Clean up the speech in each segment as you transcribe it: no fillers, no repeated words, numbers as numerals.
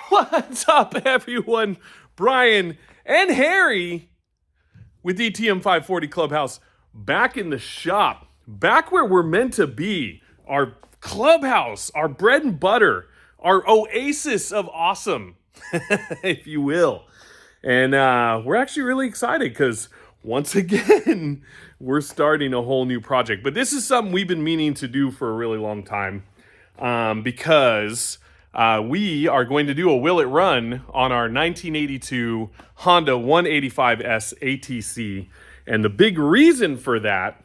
What's up, everyone? Brian and Harry with DTM 540 Clubhouse back in the shop, back where we're meant to be. Our clubhouse, our bread and butter, our oasis of awesome, if you will. And we're actually really excited because once again, we're starting a whole new project. But this is something we've been meaning to do for a really long time because we are going to do a Will It Run on our 1982 Honda 185s ATC. And the big reason for that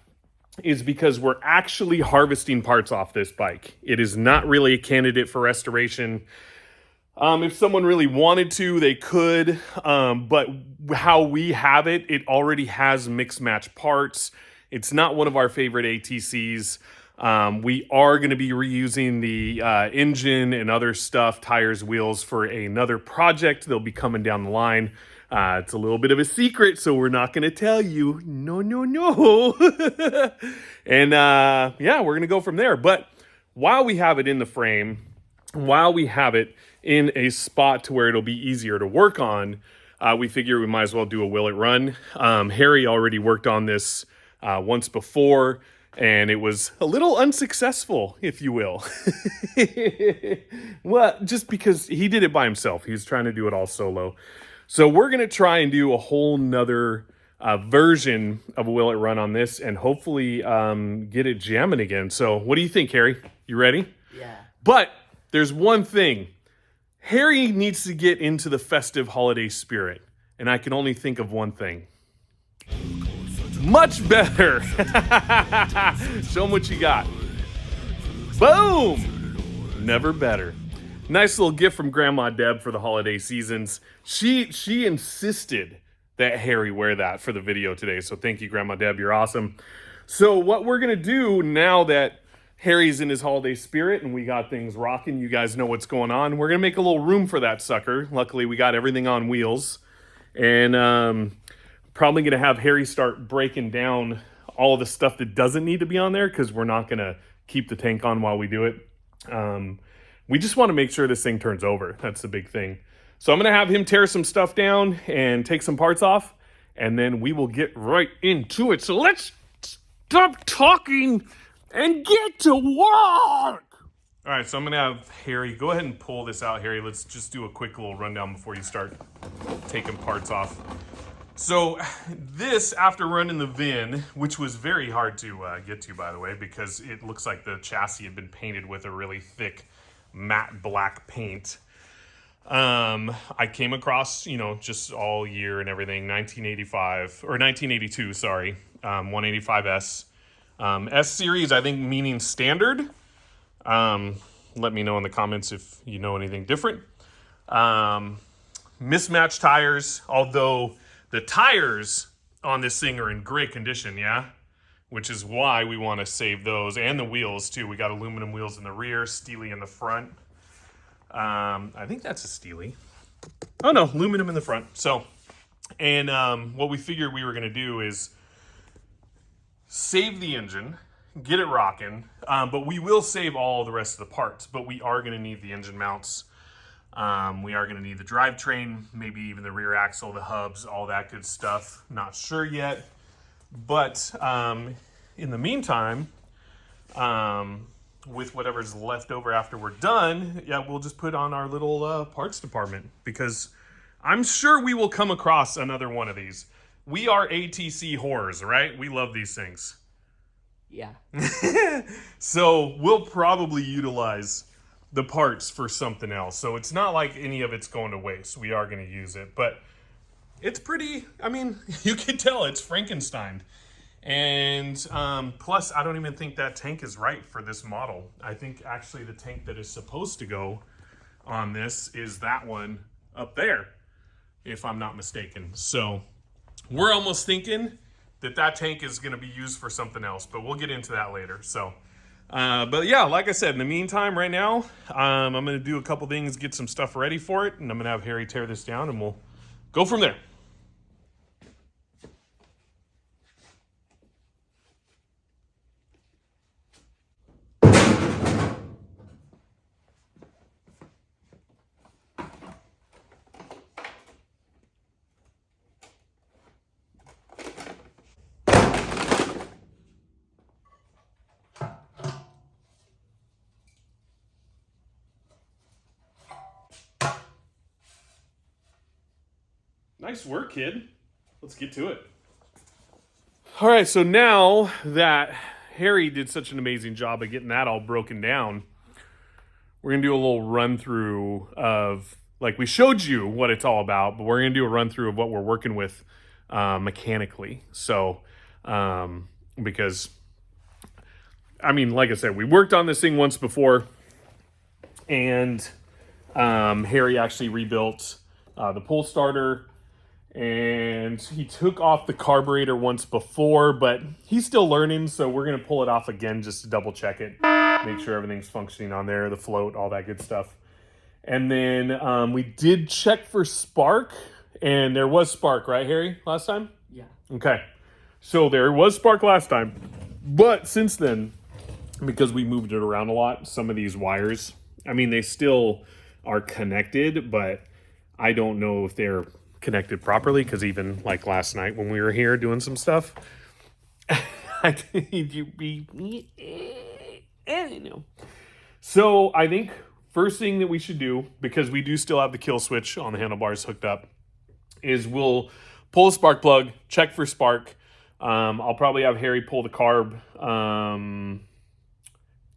is because we're actually harvesting parts off this bike. It is not really a candidate for restoration. If someone really wanted to, they could. But how we have it, it already has mixed match parts. It's not one of our favorite ATCs. We are going to be reusing the engine and other stuff, tires, wheels for another project. They'll be coming down the line. It's a little bit of a secret, so we're not going to tell you. No. And yeah, we're going to go from there. But while we have it in the frame, while we have it in a spot to where it'll be easier to work on, we figure we might as well do a Will It Run. Harry already worked on this once before, and it was a little unsuccessful, if you will. Well, just because he did it by himself. He was trying to do it all solo. So we're going to try and do a whole nother version of a Will It Run on this and hopefully get it jamming again. So what do you think, Harry? You ready? Yeah. But there's one thing. Harry needs to get into the festive holiday spirit. And I can only think of one thing. Much better. Show him what you got. Boom. Never better. Nice little gift from Grandma Deb for the holiday seasons. She insisted that Harry wear that for the video today. So thank you, Grandma Deb. You're awesome. So what we're going to do now that Harry's in his holiday spirit and we got things rocking, you guys know what's going on. We're going to make a little room for that sucker. Luckily, we got everything on wheels. And probably going to have Harry start breaking down all the stuff that doesn't need to be on there because we're not going to keep the tank on while we do it. We just want to make sure this thing turns over. That's the big thing. So I'm going to have him tear some stuff down and take some parts off, and then we will get right into it. So let's stop talking and get to work. All right, so I'm going to have Harry, go ahead and pull this out, Harry. Let's just do a quick little rundown before you start taking parts off. So this, after running the VIN, which was very hard to get to, by the way, because it looks like the chassis had been painted with a really thick matte black paint. I came across, just all year and everything, 1982, sorry, 185S. S series, I think, meaning standard. Let me know in the comments if you know anything different. Mismatched tires, although the tires on this thing are in great condition, yeah? Which is why we want to save those. And the wheels, too. We got aluminum wheels in the rear, Steely in the front. I think that's a Steely. Oh, no, aluminum in the front. So, and what we figured we were going to do is save the engine, get it rocking, but we will save all the rest of the parts. But we are going to need the engine mounts. We are going to need the drivetrain, maybe even the rear axle, the hubs, all that good stuff. Not sure yet. But in the meantime, with whatever's left over after we're done, yeah, we'll just put on our little parts department because I'm sure we will come across another one of these. We are ATC whores, right? We love these things. Yeah. So we'll probably utilize the parts for something else. So it's not like any of it's going to waste. We are going to use it, but it's pretty, I mean, you can tell it's Frankenstein. And plus, I don't even think that tank is right for this model. I think actually the tank that is supposed to go on this is that one up there, if I'm not mistaken. So we're almost thinking that that tank is going to be used for something else, but we'll get into that later. So, but yeah, like I said, in the meantime, right now, I'm going to do a couple things, get some stuff ready for it, and I'm going to have Harry tear this down, and we'll go from there. Nice work, kid. Let's get to it. All right, so now that Harry did such an amazing job of getting that all broken down, we're going to do a little run through of, like, we showed you what it's all about, but we're going to do a run through of what we're working with mechanically. So, because, I mean, like I said, we worked on this thing once before, and Harry actually rebuilt the pull starter, and he took off the carburetor once before, but he's still learning, so we're going to pull it off again just to double check it, make sure everything's functioning on there, the float, all that good stuff. And then we did check for spark, and there was spark, right, Harry, last time? Yeah. Okay. So there was spark last time, but since then, because we moved it around a lot, some of these wires, I mean, they still are connected, but I don't know if they're connected properly, because even like last night when we were here doing some stuff, I don't know. So I think first thing that we should do, because we do still have the kill switch on the handlebars hooked up, is we'll pull a spark plug, check for spark. I'll probably have Harry pull the carb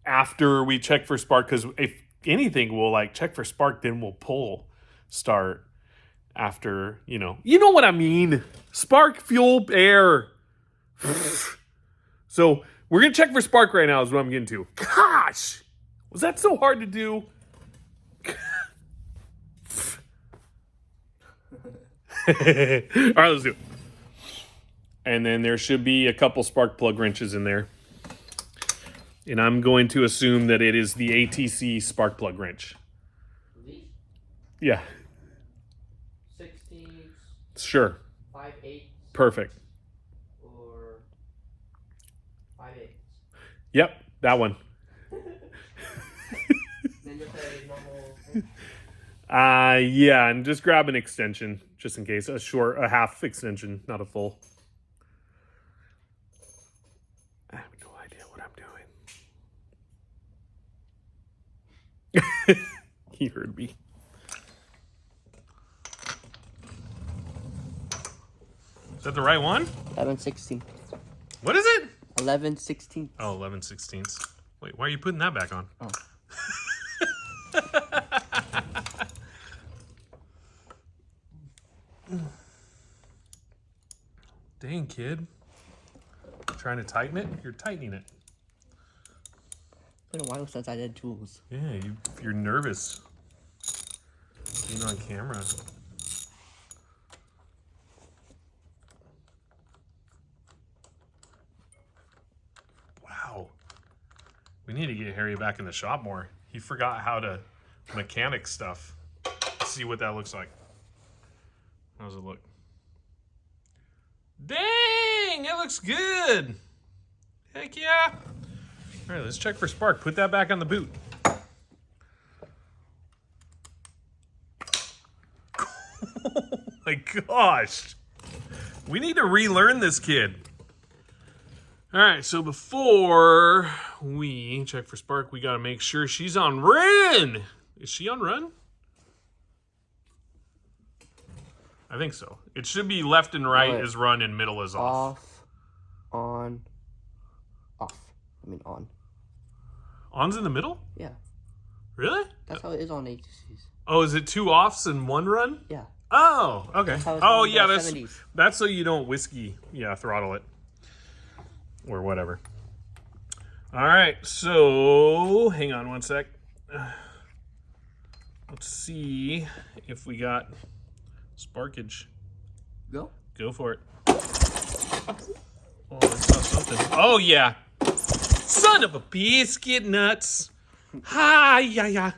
after we check for spark, because if anything, we'll like check for spark, then we'll pull start after, you know what I mean. Spark, fuel, air. So we're going to check for spark right now is what I'm getting to. Gosh, was that so hard to do? All right, let's do it. And then there should be a couple spark plug wrenches in there. And I'm going to assume that it is the ATC spark plug wrench. These? Yeah. 16s. Sure. 5/8. Perfect. Or 5/8. Yep, that one. Then you'll say normal thing? Yeah, and just grab an extension, just in case. A half extension, not a full. I have no idea what I'm doing. He heard me. Is that the right one? 11/16. What is it? 11/16. Oh, 11/16. Wait, why are you putting that back on? Oh. Dang, kid. Trying to tighten it? You're tightening it. It's been a while since I did tools. Yeah, you're nervous. Being on camera. Wow. We need to get Harry back in the shop more. He forgot how to mechanic stuff. Let's see what that looks like. How does it look? Dang, it looks good. Heck yeah. All right, let's check for spark. Put that back on the boot. Oh my gosh. We need to relearn this kid. All right, so before we check for spark, we got to make sure she's on run. Is she on run? I think so. It should be left and right is run and middle is off. Off, on, off. I mean on. On's in the middle? Yeah. Really? That's how it is on ATCs. Oh, is it 2 offs and 1 run? Yeah. Oh, okay. How it's Oh, on yeah, the that's 70s. that's so you don't throttle it. Or whatever. All right, so hang on one sec. Let's see if we got sparkage. Go. Go for it. Oh, I saw something. Oh, yeah. Son of a biscuit nuts. Hi, yeah.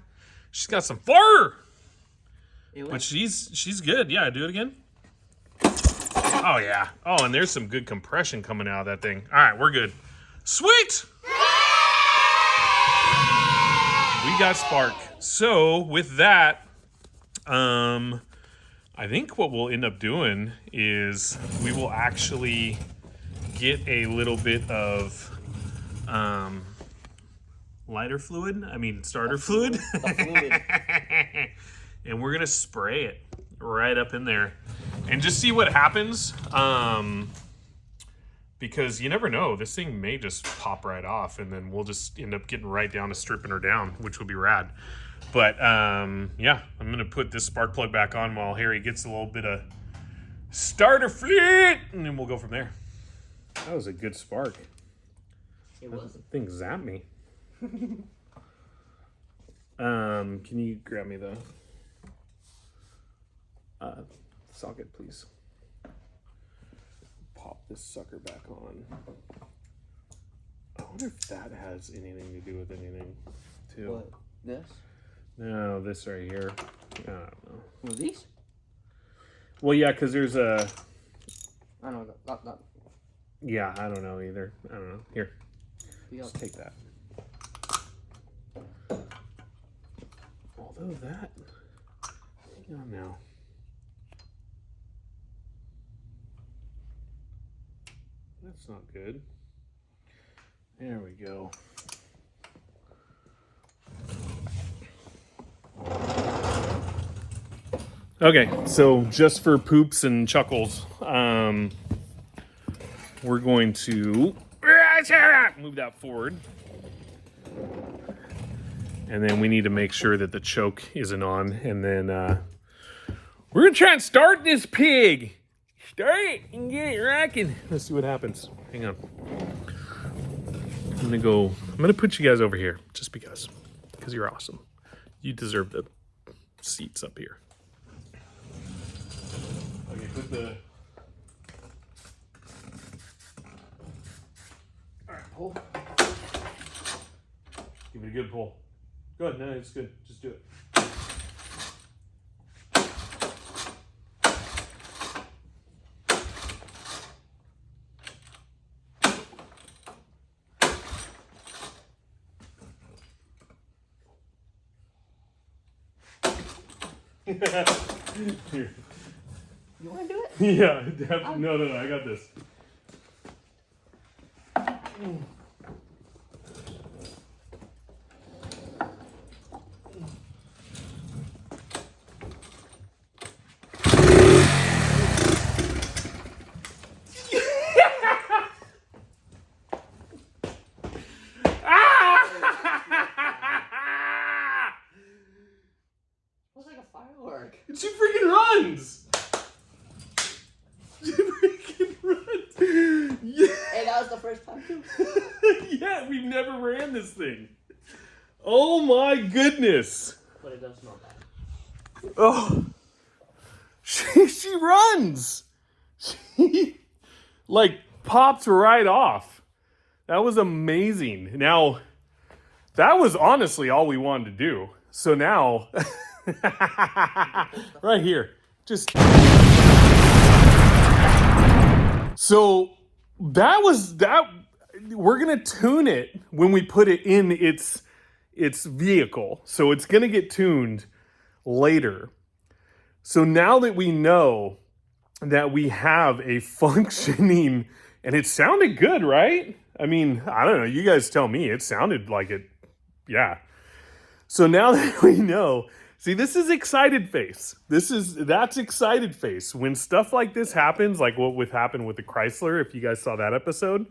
She's got some fur. But she's good. Yeah, do it again. Oh, yeah. Oh, and there's some good compression coming out of that thing. All right, we're good. Sweet! We got spark. So, with that, I think what we'll end up doing is we will actually get a little bit of starter fluid. and we're gonna spray it right up in there and just see what happens. Because you never know, this thing may just pop right off, and then we'll just end up getting right down to stripping her down, which would be rad. But yeah, I'm gonna put this spark plug back on while Harry gets a little bit of starter fleet, and then we'll go from there. That was a good spark. It was. That thing zapped me. Can you grab me the socket, please? Pop this sucker back on. I wonder if that has anything to do with anything, too. What? This? No, this right here. I don't know. One of these? Well, yeah, because there's a... I don't know. Not. Yeah, I don't know either. I don't know. Here, just take that. Although that... Hang on now. That's not good. There we go. Okay, so just for poops and chuckles, we're going to move that forward. And then we need to make sure that the choke isn't on. And then we're going to try and start this pig. Start it and get it rocking. Let's see what happens. Hang on. I'm going to put you guys over here just because you're awesome. You deserve the seats up here. Okay, put the... All right, pull. Give it a good pull. Good, no, it's good. Just do it. Here. You want to do it? Yeah, no, I got this. It was like a firework. She freaking runs! She freaking runs! Yeah. Hey, that was the first time too. Yeah, we've never ran this thing. Oh my goodness! But it does smell bad. Oh, she runs. She like pops right off. That was amazing. Now, that was honestly all we wanted to do. So now, right here, just. So that was that. We're gonna tune it when we put it in its vehicle. So it's gonna get tuned later. So now that we know that we have a functioning, and it sounded good, right? I mean, I don't know. You guys tell me. It sounded like it. Yeah. So now that we know, see, this is excited face. That's excited face. When stuff like this happens, like what happened with the Chrysler, if you guys saw that episode,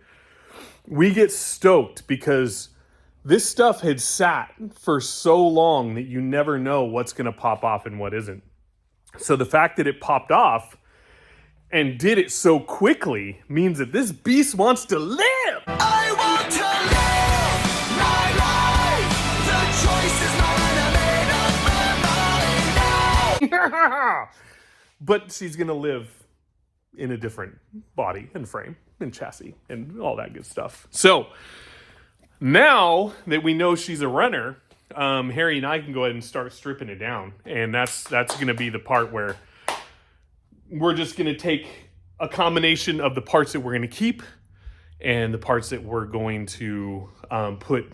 we get stoked because this stuff had sat for so long that you never know what's going to pop off and what isn't. So the fact that it popped off and did it so quickly means that this beast wants to live. I want to live! My life, the choice is mine, I made up my mind now! But she's going to live in a different body and frame and chassis and all that good stuff. So now that we know she's a runner, Harry and I can go ahead and start stripping it down. And that's going to be the part where we're just going to take a combination of the parts that we're going to keep and the parts that we're going to put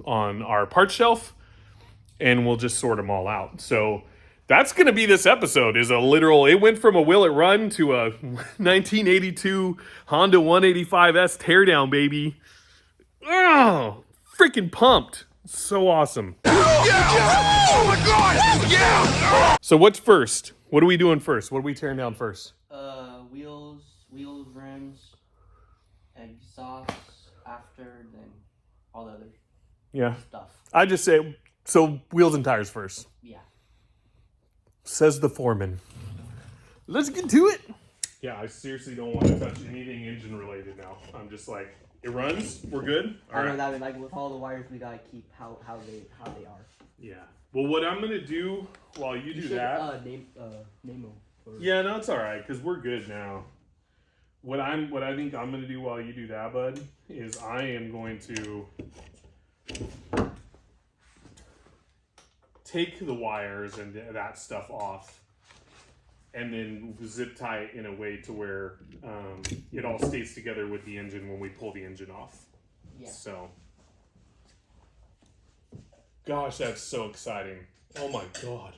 on our part shelf, and we'll just sort them all out. So that's going to be this episode, is a literal, it went from a Will It Run to a 1982 Honda 185s teardown, baby. Oh, freaking pumped. So awesome. Yeah! Oh my god! Yeah! So what's first? What are we doing first? What are we tearing down first? Wheels, rims, exhausts after, then all the other Yeah. stuff. I just say, so wheels and tires first. Yeah. Says the foreman. Let's get to it. Yeah, I seriously don't want to touch anything engine related now. I'm just like, it runs, we're good. I know that, like with all the wires, we gotta keep how they are. Yeah. Well, what I'm gonna do while you do that. Nemo. Yeah, no, it's all right because we're good now. What I think I'm gonna do while you do that, bud, is I am going to take the wires and that stuff off, and then zip tie it in a way to where it all stays together with the engine when we pull the engine off. Yeah. So, gosh, that's so exciting! Oh my god.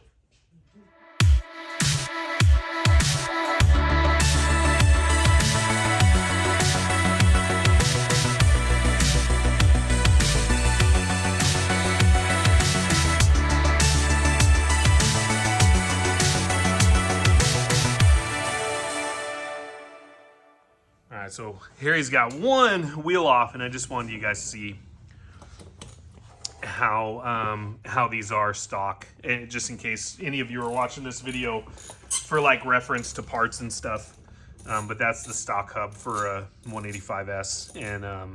All right, so Harry's got one wheel off, and I just wanted you guys to see how these are stock, and just in case any of you are watching this video for like reference to parts and stuff. But that's the stock hub for a 185s, and I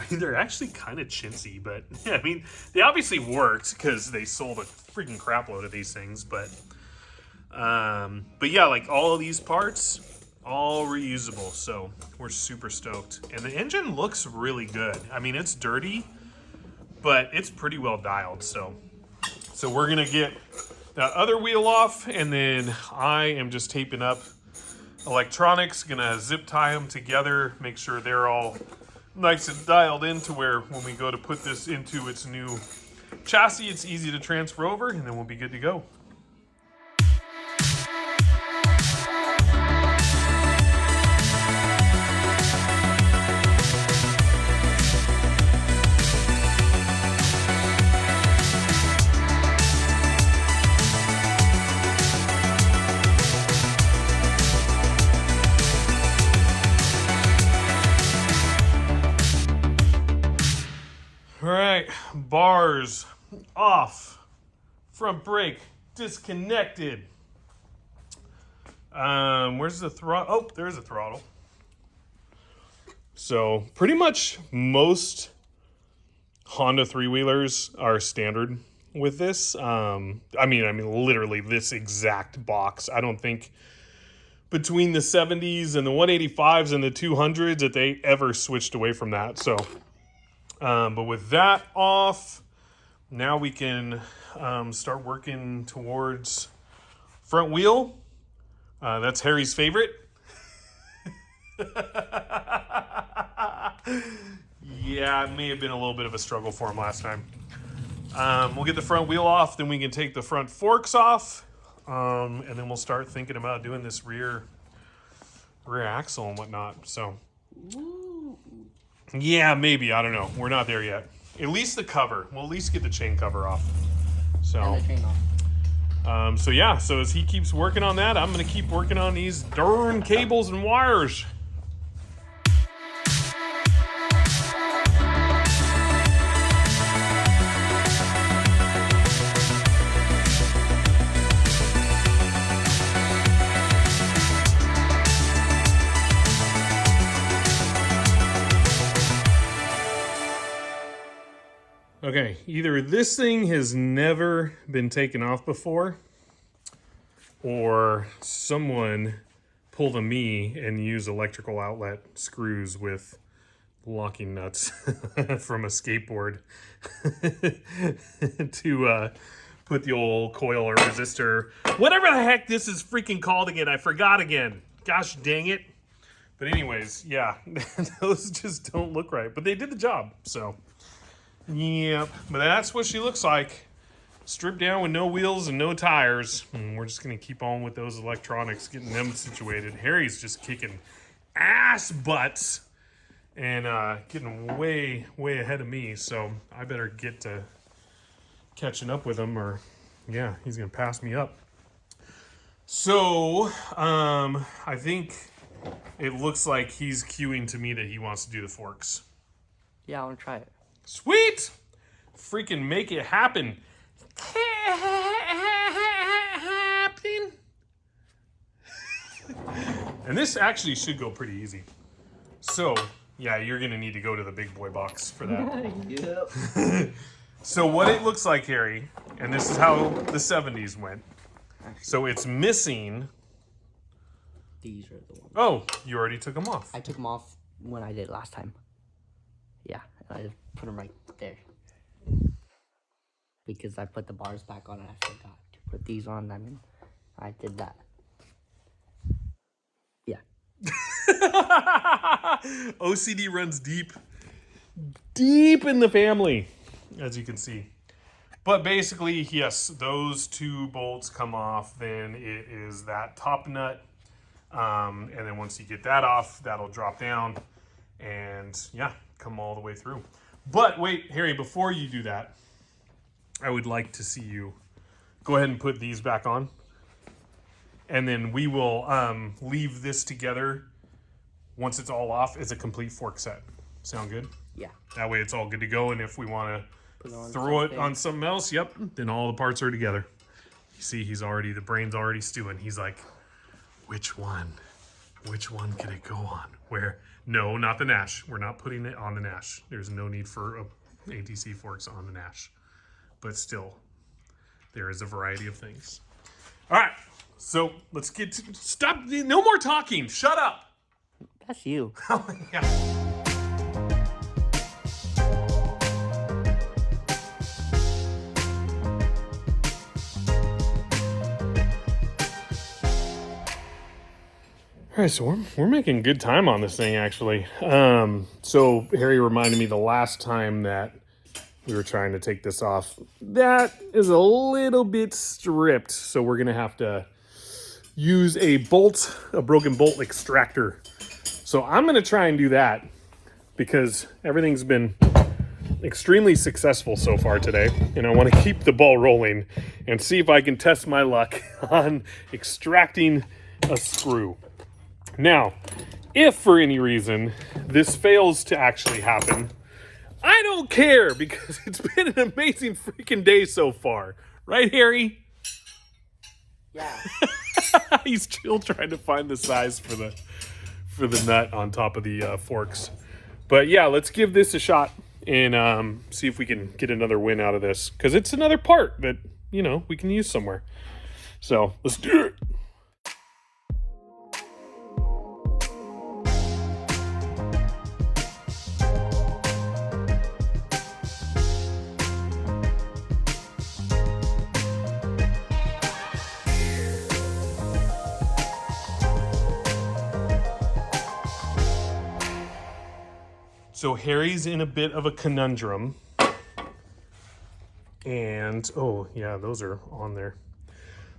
mean they're actually kind of chintzy, but I mean they obviously worked because they sold a freaking crap load of these things. But yeah, like all of these parts, all reusable, so we're super stoked. And the engine looks really good. I mean, it's dirty, but it's pretty well dialed. So we're gonna get that other wheel off, and then I am just taping up electronics, gonna zip tie them together, make sure they're all nice and dialed in to where when we go to put this into its new chassis, it's easy to transfer over, and then we'll be good to go. All right, bars off, front brake disconnected. Where's the throttle? Oh, there's a throttle. So pretty much most Honda three-wheelers are standard with this. I mean, literally this exact box. I don't think between the 70s and the 185s and the 200s that they ever switched away from that. So. But with that off, now we can start working towards front wheel. That's Harry's favorite. Yeah, it may have been a little bit of a struggle for him last time. We'll get the front wheel off, then we can take the front forks off, and then we'll start thinking about doing this rear axle and whatnot. So. Yeah, maybe. I don't know. We're not there yet. At least the cover. We'll at least get the chain cover off. So, And the chain off. So yeah. So as he keeps working on that, I'm gonna keep working on these darn cables and wires. Okay, either this thing has never been taken off before, or someone pulled a me and used electrical outlet screws with locking nuts from a skateboard to put the old coil or resistor, whatever the heck this is freaking called again. I forgot again. Gosh dang it. But anyways, yeah, those just don't look right. But they did the job, so. Yep, but that's what she looks like. Stripped down with no wheels and no tires. And we're just going to keep on with those electronics, getting them situated. Harry's just kicking ass butts and getting way, way ahead of me. So I better get to catching up with him, or yeah, he's gonna pass me up. So I think it looks like he's cueing to me that he wants to do the forks. Yeah, I want to try it. Sweet! Freaking make it happen. Happen. And this actually should go pretty easy. So, yeah, you're going to need to go to the big boy box for that. Yep. So what it looks like, Harry, and this is how the 70s went. So it's missing... These are the ones. Oh, you already took them off. I took them off when I did last time. Yeah, and I just put them right there. Because I put the bars back on and I forgot to put these on. I mean, I did that. Yeah. OCD runs deep in the family, as you can see. But basically, yes, those two bolts come off. Then it is that top nut. And then once you get that off, that'll drop down. And yeah, come all the way through. But wait, Harry, before you do that, I would like to see you go ahead and put these back on. And then we will leave this together once it's all off as a complete fork set. Sound good? Yeah. That way it's all good to go. And if we want Put to on throw it something. on something else, yep, then all the parts are together. You see, the brain's already stewing. He's like, which one could it go on? Where? No, not the Nash. We're not putting it on the Nash. There's no need for ATC forks on the Nash. But still, there is a variety of things. All right, so let's get to... Stop, no more talking. Shut up. That's you. Yeah. All right, so we're making good time on this thing, actually. So Harry reminded me the last time that we were trying to take this off. That is a little bit stripped, so we're gonna have to use a broken bolt extractor. So I'm gonna try and do that because everything's been extremely successful so far today, and I want to keep the ball rolling and see if I can test my luck on extracting a screw. Now, if for any reason this fails to actually happen, I don't care because it's been an amazing freaking day so far. Right, Harry? Yeah. He's still trying to find the size for the nut on top of the forks. But yeah, let's give this a shot and see if we can get another win out of this. Because it's another part that, we can use somewhere. So, let's do it. So Harry's in a bit of a conundrum. And, oh, yeah, those are on there.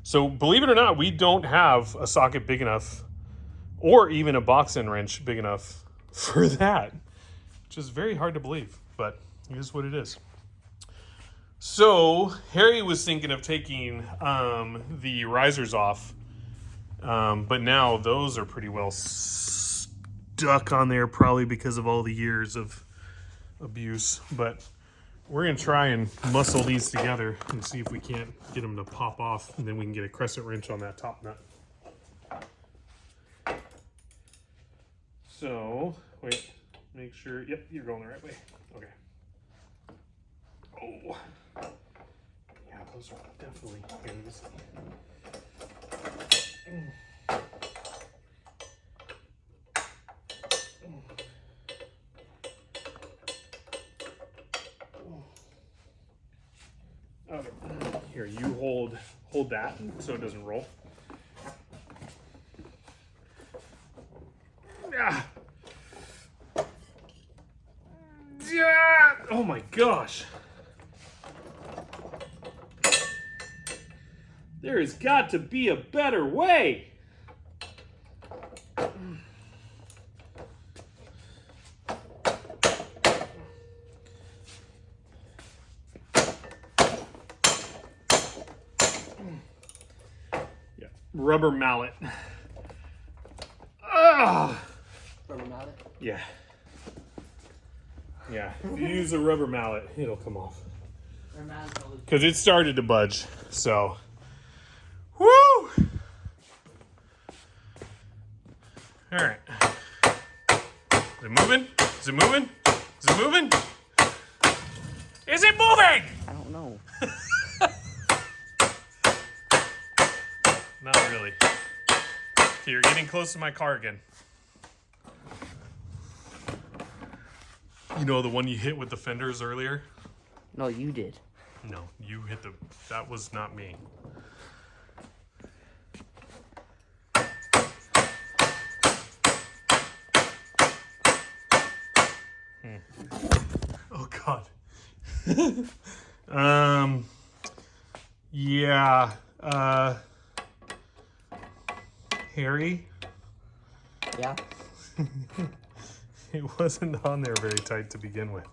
So believe it or not, we don't have a socket big enough or even a box end wrench big enough for that, which is very hard to believe, but it is what it is. So Harry was thinking of taking the risers off, but now those are pretty well stuck on there, probably because of all the years of abuse. But we're gonna try and muscle these together and see if we can't get them to pop off, and then we can get a crescent wrench on that top nut. So wait, make sure, yep, you're going the right way. Okay. Oh yeah, those are definitely goes. Okay. Here, you hold that so it doesn't roll. Ah. Yeah. Oh my gosh. There has got to be a better way. rubber mallet. Ah. Rubber mallet? Yeah. Yeah. If you use a rubber mallet, it'll come off. Because it started to budge. So. Woo! Alright. Is it moving? Is it moving? Is it moving? Is it moving? I don't know. Not really. Okay, you're getting close to my car again. You know the one you hit with the fenders earlier? No, you did. No, you hit the... That was not me. Oh, God. Yeah. Harry? Yeah? It wasn't on there very tight to begin with.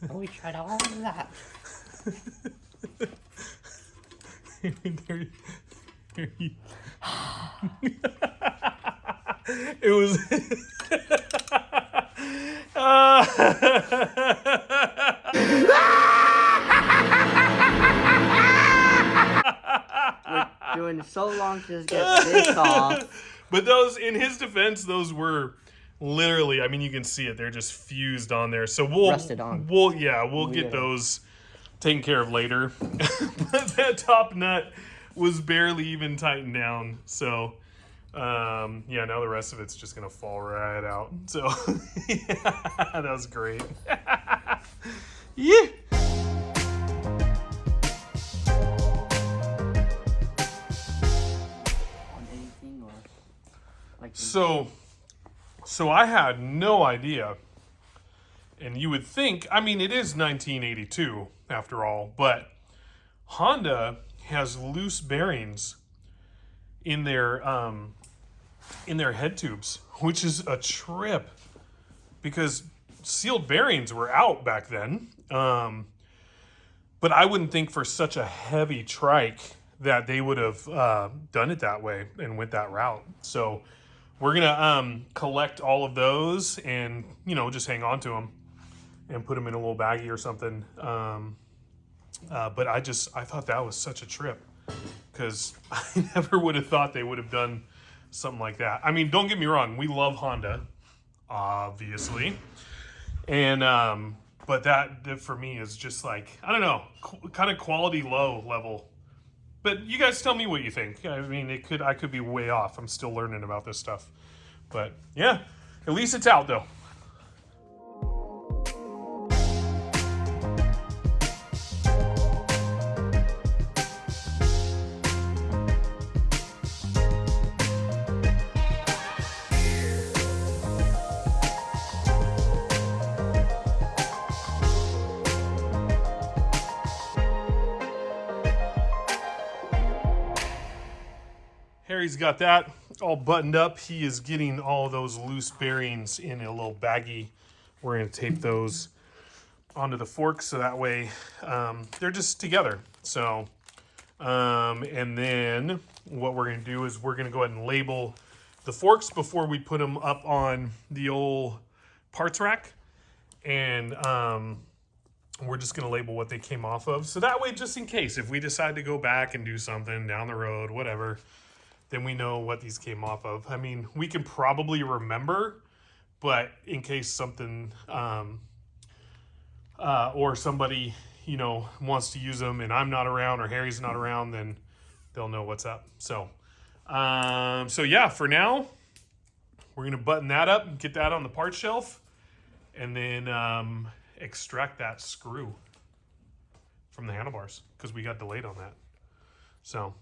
Oh, we tried all of that. It was... We're doing so long to just get this off. But those, in his defense, those were literally, I mean, you can see it. They're just fused on there. So we'll... Rusted on. We'll get those taken care of later. But that top nut was barely even tightened down. So, yeah, now the rest of it's just going to fall right out. So, yeah, that was great. Yeah. On anything or like So I had no idea. And you would think, I mean, it is 1982 after all, but Honda has loose bearings in their head tubes, which is a trip because sealed bearings were out back then. But I wouldn't think for such a heavy trike that they would have done it that way and went that route. So we're gonna collect all of those and, you know, just hang on to them and put them in a little baggie or something. But I thought that was such a trip because I never would have thought they would have done something like that. I mean, don't get me wrong, we love Honda, obviously, and but that for me is just like, I don't know, kind of quality low level. But you guys tell me what you think. I mean, I could be way off. I'm still learning about this stuff. But yeah, at least it's out though. Harry's got that all buttoned up. He is getting all those loose bearings in a little baggie. We're going to tape those onto the forks so that way they're just together. So, and then what we're going to do is we're going to go ahead and label the forks before we put them up on the old parts rack. And we're just going to label what they came off of. So that way, just in case, if we decide to go back and do something down the road, whatever, then we know what these came off of. I mean, we can probably remember, but in case something or somebody, you know, wants to use them and I'm not around or Harry's not around, then they'll know what's up. So, so yeah, for now, we're gonna button that up and get that on the parts shelf, and then extract that screw from the handlebars because we got delayed on that. So.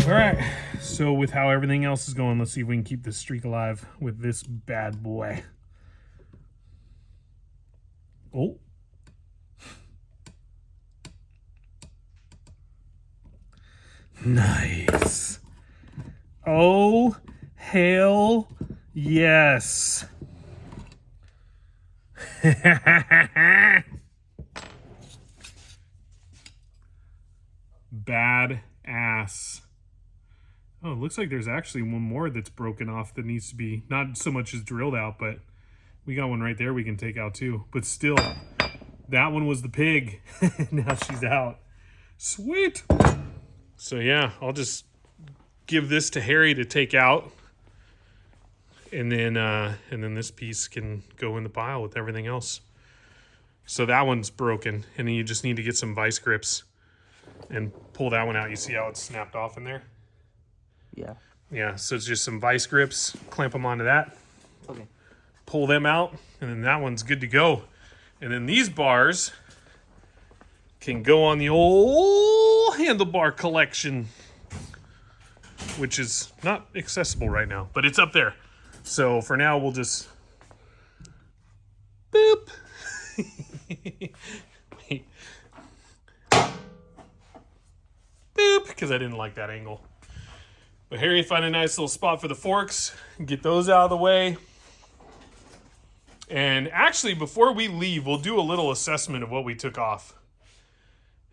All right, so with how everything else is going, let's see if we can keep this streak alive with this bad boy. Oh. Nice. Oh, hell yes. Bad ass. Oh, it looks like there's actually one more that's broken off that needs to be, not so much as drilled out, but we got one right there we can take out too. But still, that one was the pig. Now she's out. Sweet. So yeah, I'll just give this to Harry to take out. And then this piece can go in the pile with everything else. So that one's broken, and then you just need to get some vice grips and pull that one out. You see how it's snapped off in there? Yeah. Yeah, so it's just some vice grips, clamp them onto that, Okay. pull them out, and then that one's good to go. And then these bars can go on the old handlebar collection, which is not accessible right now, but it's up there. So for now, we'll just boop. Wait. Boop, because I didn't like that angle. But Harry, find a nice little spot for the forks, get those out of the way. And actually, before we leave, we'll do a little assessment of what we took off.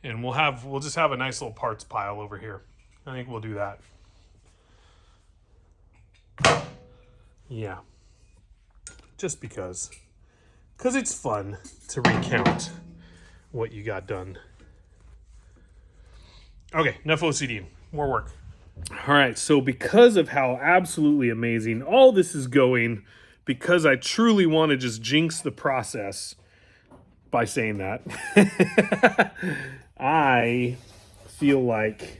And we'll just have a nice little parts pile over here. I think we'll do that. Yeah. Just because. Because it's fun to recount what you got done. Okay, enough OCD. More work. All right, so because of how absolutely amazing all this is going, because I truly want to just jinx the process by saying that, I feel like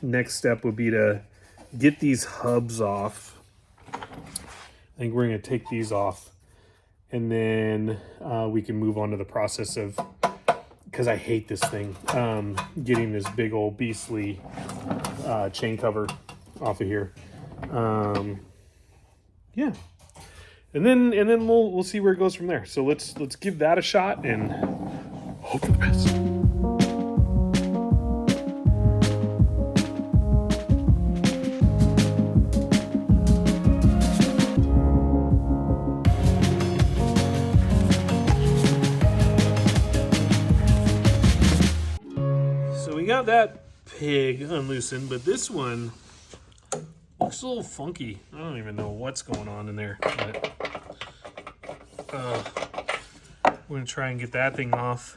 next step would be to get these hubs off. I think we're going to take these off, and then we can move on to the process of, because I hate this thing, getting this big old beastly chain cover off of here. Yeah, and then we'll see where it goes from there. So let's give that a shot and hope for the best. Got that pig unloosened, but this one looks a little funky. I don't even know what's going on in there, but we're gonna try and get that thing off,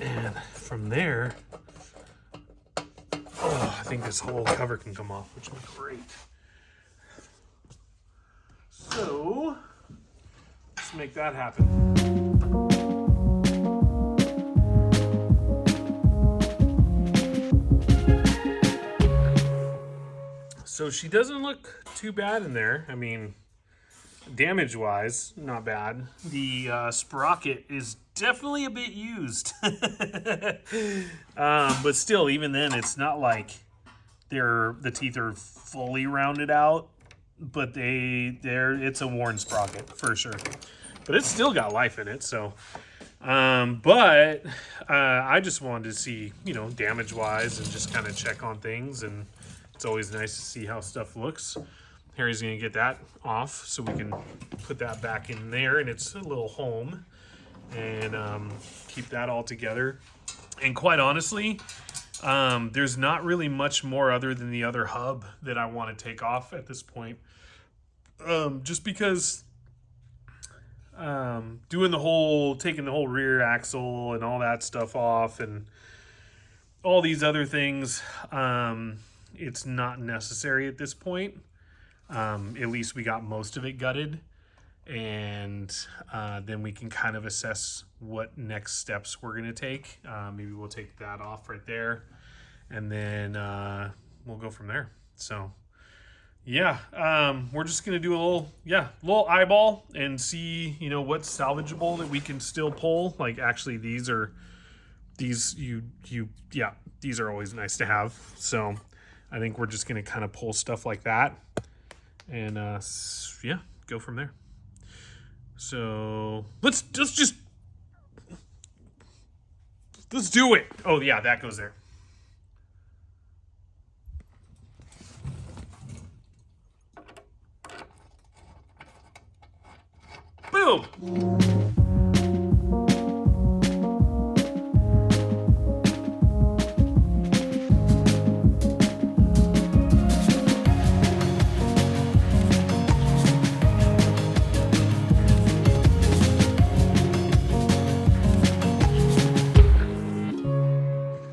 and from there I think this whole cover can come off, which would be great. So let's make that happen. So she doesn't look too bad in there. I mean, damage-wise, not bad. The sprocket is definitely a bit used. But still, even then, it's not like the teeth are fully rounded out. But it's a worn sprocket, for sure. But it's still got life in it, so... But I just wanted to see, damage-wise and just kind of check on things, and... It's always nice to see how stuff looks. Harry's going to get that off so we can put that back in there in its little home and keep that all together. And quite honestly, there's not really much more other than the other hub that I want to take off at this point. Just because taking the whole rear axle and all that stuff off and all these other things, it's not necessary at this point. At least we got most of it gutted, and then we can kind of assess what next steps we're going to take. Maybe we'll take that off right there, and then we'll go from there. So yeah, we're just going to do a little eyeball and see, what's salvageable that we can still pull. Like, actually, these are always nice to have. So I think we're just going to kind of pull stuff like that and, go from there. So let's do it. Oh yeah, that goes there. Boom!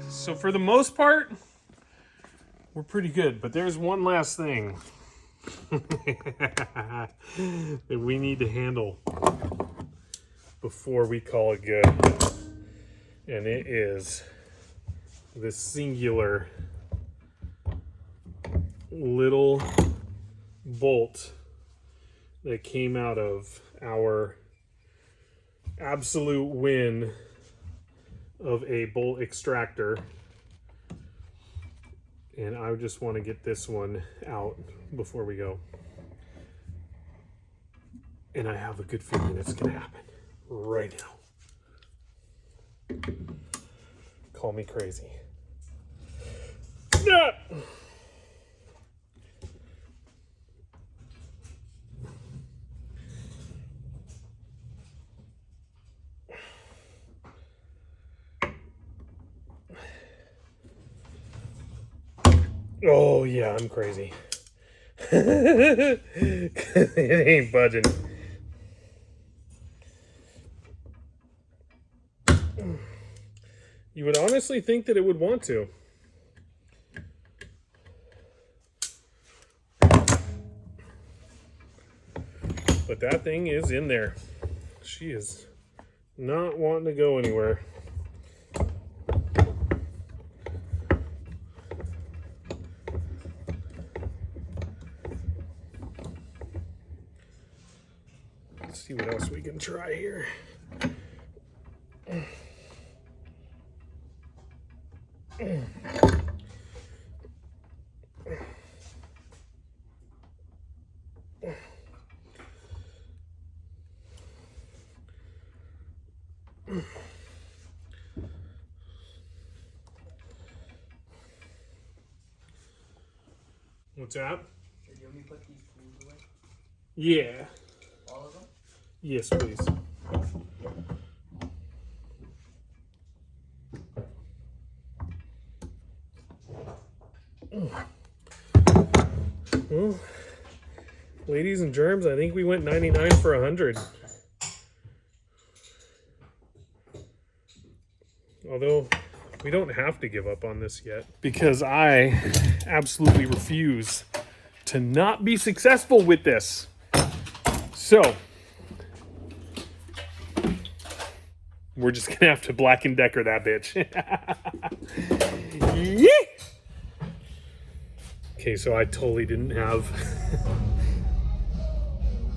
So for the most part, we're pretty good, but there's one last thing that we need to handle before we call it good. And it is this singular little bolt that came out of our absolute win of a bolt extractor. And I just want to get this one out before we go. And I have a good feeling it's going to happen right now. Call me crazy. Ah! Oh yeah, I'm crazy. It ain't budging. You would honestly think that it would want to. But that thing is in there. She is not wanting to go anywhere. Let's see what else we can try here. What's that? Do you want me to put these tools away? Yeah. All of them? Yes, please. Well, ladies and germs, I think we went 99 for 100. Although, we don't have to give up on this yet. Because I absolutely refuse to not be successful with this. So, we're just going to have to Black & Decker that bitch. Yeah! Okay, so I totally didn't have...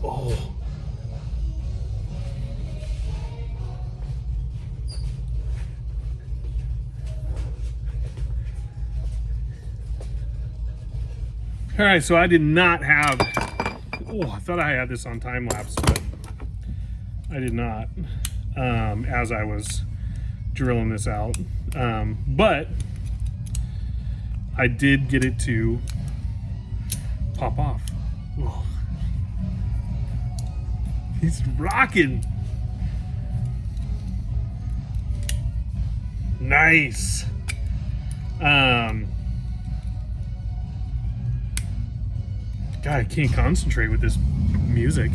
Oh. All right, so I did not have... Oh, I thought I had this on time lapse, but I did not as I was drilling this out. But I did get it to pop off. Oh. He's rocking. Nice. God, I can't concentrate with this music.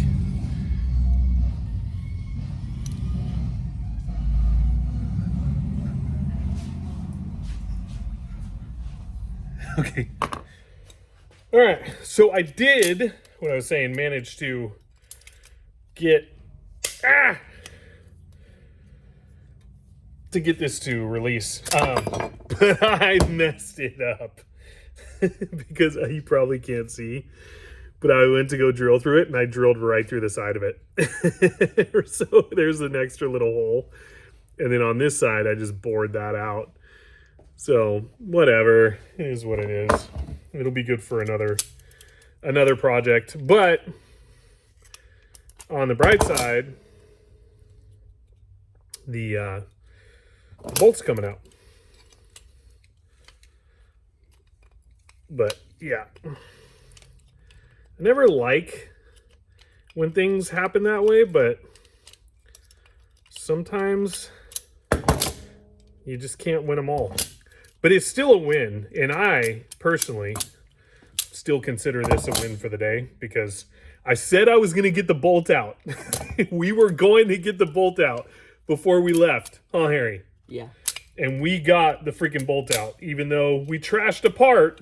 Okay. All right. So I did, what I was saying, manage to get to get this to release. But I messed it up. Because you probably can't see, but I went to go drill through it and I drilled right through the side of it. So there's an extra little hole, and then on this side I just bored that out. So whatever, it is what it is. It'll be good for another project. But on the bright side, the bolt's coming out. But yeah, I never like when things happen that way, but sometimes you just can't win them all. But it's still a win, and I personally still consider this a win for the day because I said I was going to get the bolt out. We were going to get the bolt out before we left, huh, Harry? Yeah. And we got the freaking bolt out. Even though we trashed a part,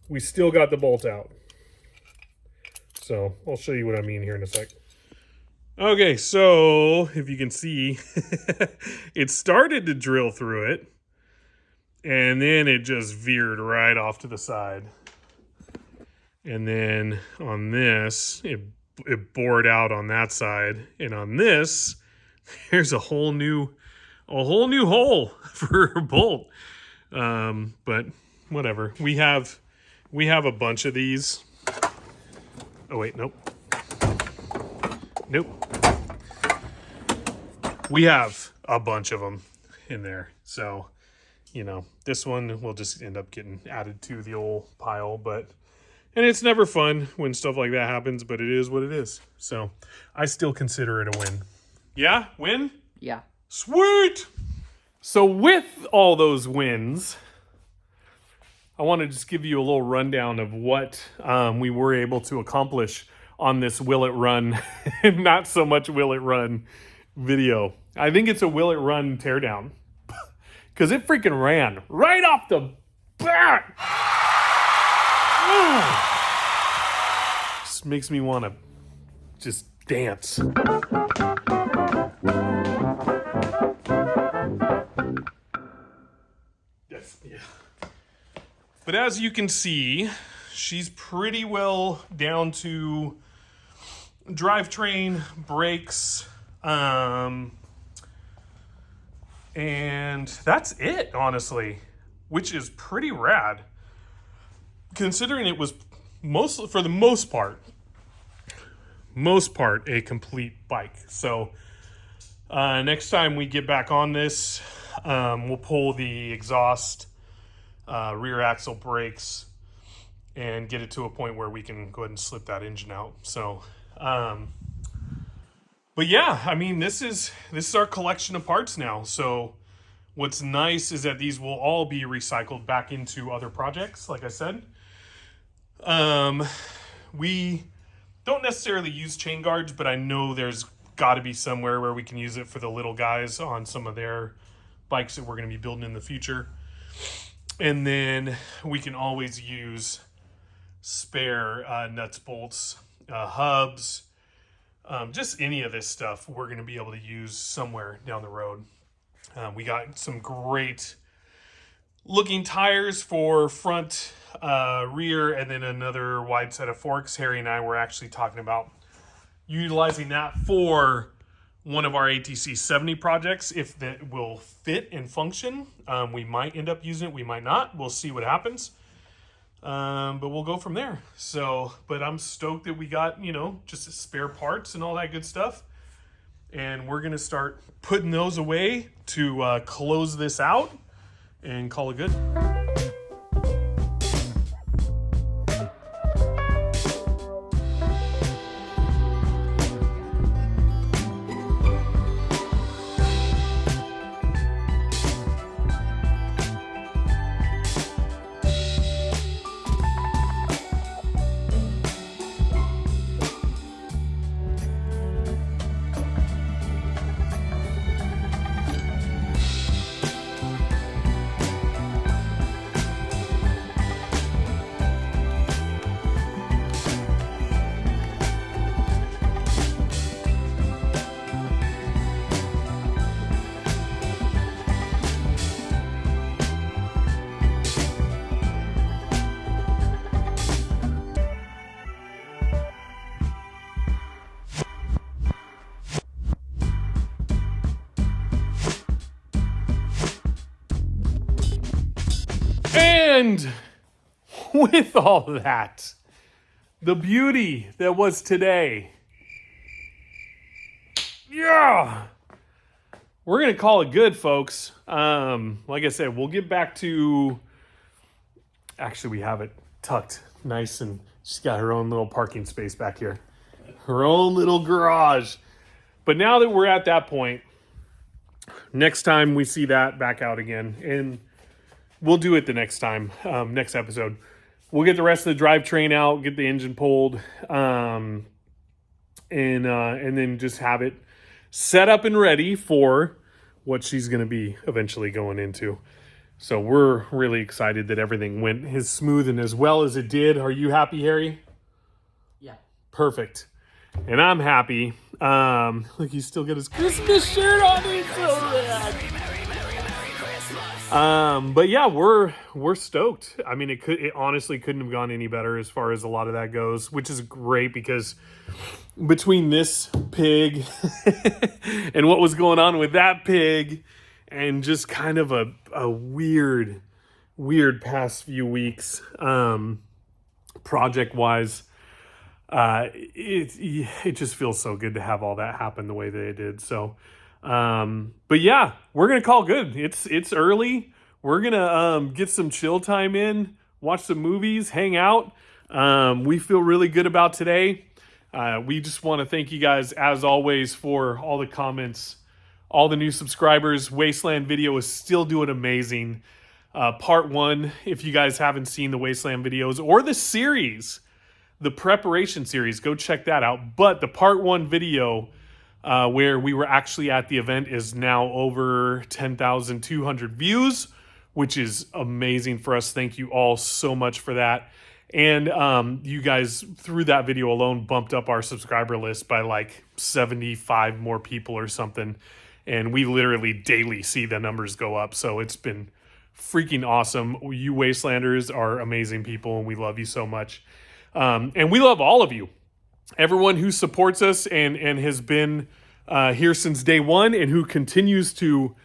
we still got the bolt out. So I'll show you what I mean here in a sec. Okay, so if you can see, it started to drill through it. And then it just veered right off to the side. And then on this, it bored out on that side. And on this, there's a whole new hole for a bolt. But whatever. We have a bunch of these. Oh wait, nope. Nope. We have a bunch of them in there. So, you know, this one will just end up getting added to the old pile, and it's never fun when stuff like that happens, but it is what it is. So I still consider it a win. Yeah, win? Yeah. Sweet! So with all those wins, I want to just give you a little rundown of what we were able to accomplish on this Will It Run, not so much Will It Run video. I think it's a Will It Run teardown. Because it freaking ran right off the bat. Just makes me want to just dance. Yes, yeah. But as you can see, she's pretty well down to drivetrain, brakes, and that's it, honestly, which is pretty rad, considering it was for the most part, a complete bike. So next time we get back on this, we'll pull the exhaust, rear axle brakes, and get it to a point where we can go ahead and slip that engine out. So, but yeah, I mean, this is our collection of parts now. So what's nice is that these will all be recycled back into other projects, like I said. We don't necessarily use chain guards, but I know there's got to be somewhere where we can use it for the little guys on some of their bikes that we're going to be building in the future. And then we can always use spare nuts, bolts, hubs, just any of this stuff we're going to be able to use somewhere down the road. We got some great looking tires for front, rear, and then another wide set of forks. Harry and I were actually talking about utilizing that for one of our ATC 70 projects. If that will fit and function, we might end up using it, we might not. We'll see what happens. But we'll go from there. So, but I'm stoked that we got, just spare parts and all that good stuff. And we're going to start putting those away to close this out and call it good. And with all that, the beauty that was today, yeah, we're going to call it good, folks. Like I said, we'll get back to, actually we have it tucked nice, and she's got her own little parking space back here. Her own little garage. But now that we're at that point, next time we see that back out again, and we'll do it the next time, next episode. We'll get the rest of the drivetrain out, get the engine pulled, and then just have it set up and ready for what she's going to be eventually going into. So we're really excited that everything went as smooth and as well as it did. Are you happy, Harry? Yeah. Perfect. And I'm happy. Look, he's still got his Christmas shirt on. He's so rad. But yeah, we're stoked. I mean, it honestly couldn't have gone any better as far as a lot of that goes, which is great because between this pig and what was going on with that pig and just kind of a weird past few weeks, project wise, it just feels so good to have all that happen the way that it did. So, but yeah, we're going to call good. It's early. We're going to, get some chill time in, watch some movies, hang out. We feel really good about today. We just want to thank you guys as always for all the comments, all the new subscribers. Wasteland video is still doing amazing. Part 1, if you guys haven't seen the Wasteland videos or the series, the preparation series, go check that out. But the part 1 video, where we were actually at the event, is now over 10,200 views, which is amazing for us. Thank you all so much for that. And you guys, through that video alone, bumped up our subscriber list by like 75 more people or something. And we literally daily see the numbers go up. So it's been freaking awesome. You Wastelanders are amazing people, and we love you so much. And we love all of you. Everyone who supports us and has been here since day one, and who continues to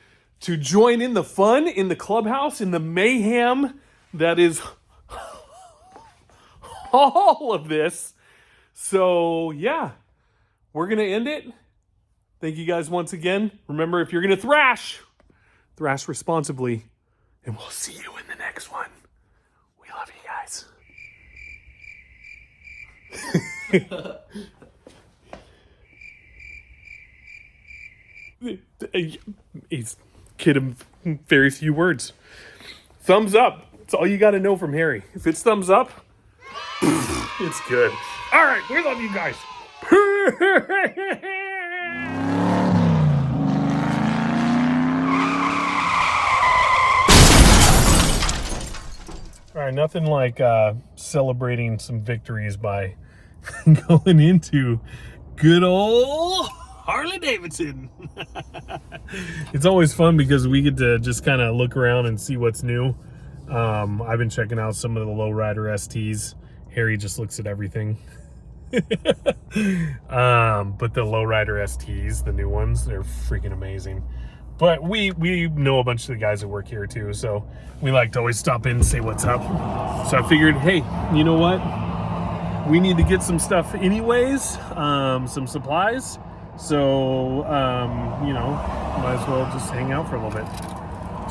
join in the fun, in the clubhouse, in the mayhem that is all of this. So yeah, we're going to end it. Thank you guys once again. Remember, if you're going to thrash responsibly, and we'll see you in the next one. We love you guys. He's kid of very few words. Thumbs up. That's all you got to know from Harry. If it's thumbs up, it's good. All right, we love you guys. All right, nothing like celebrating some victories by going into good old Harley Davidson. It's always fun because we get to just kind of look around and see what's new. I've been checking out some of the lowrider STs. Harry just looks at everything. But the lowrider STs, the new ones, they're freaking amazing. But we know a bunch of the guys that work here too, so we like to always stop in and say what's up. So I figured, hey, you know what? We need to get some stuff anyways, some supplies. So, you know, might as well just hang out for a little bit.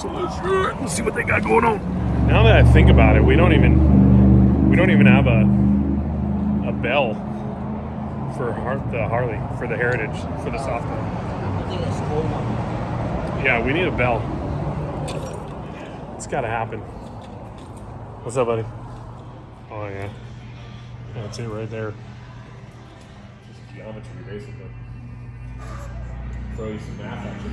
So let's see what they got going on. Now that I think about it, we don't even have a bell for the Harley, for the Heritage, for the soft one. I think that's the old one. Yeah, we need a bell. It's got to happen. What's up, buddy? Oh, yeah. That's it right there. Just geometry, basically. Throw you some math at you.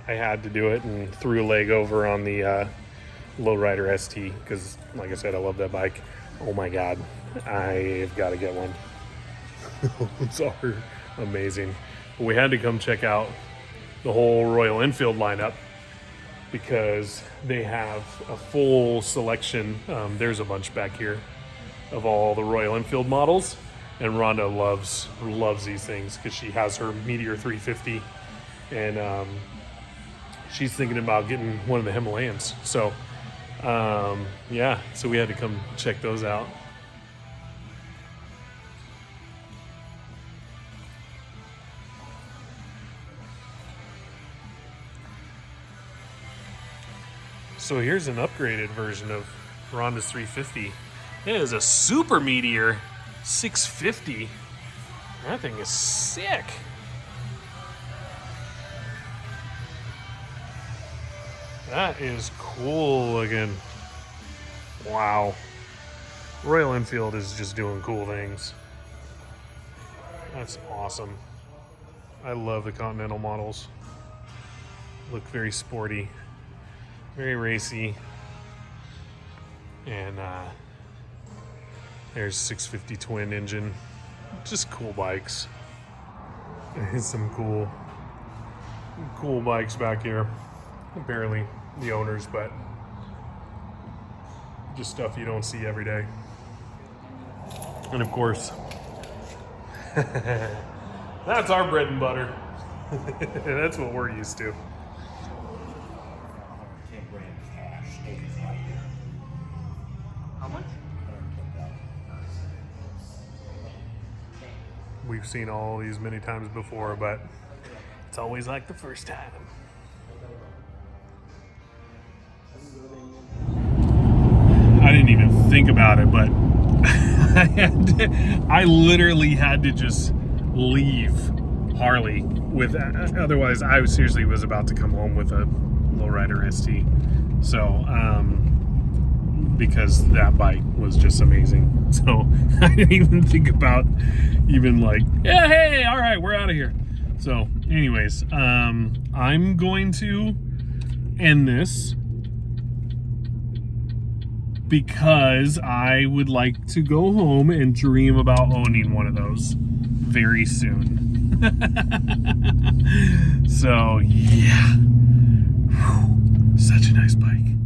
I had to do it and threw a leg over on the lowrider ST because, like I said, I love that bike. Oh my God, I've got to get one. Those are amazing. But we had to come check out the whole Royal Enfield lineup because they have a full selection. There's a bunch back here of all the Royal Enfield models, and Rhonda loves these things because she has her Meteor 350, and she's thinking about getting one of the Himalayans. So yeah, so we had to come check those out. So here's an upgraded version of Rhonda's 350. It is a Super Meteor 650. That thing is sick. That is cool looking. Wow. Royal Enfield is just doing cool things. That's awesome. I love the Continental models. Look very sporty, very racy. And there's 650 twin engine. Just cool bikes. There's some cool bikes back here. Barely the owners, but just stuff you don't see every day. And of course, that's our bread and butter. That's what we're used to. How much? We've seen all these many times before, but it's always like the first time. I didn't even think about it, but I literally had to just leave Harley with, otherwise I seriously was about to come home with a lowrider ST. So, because that bike was just amazing. So I didn't even think about even like, yeah, hey, all right, we're out of here. So anyways, I'm going to end this because I would like to go home and dream about owning one of those very soon. So yeah, whew, such a nice bike.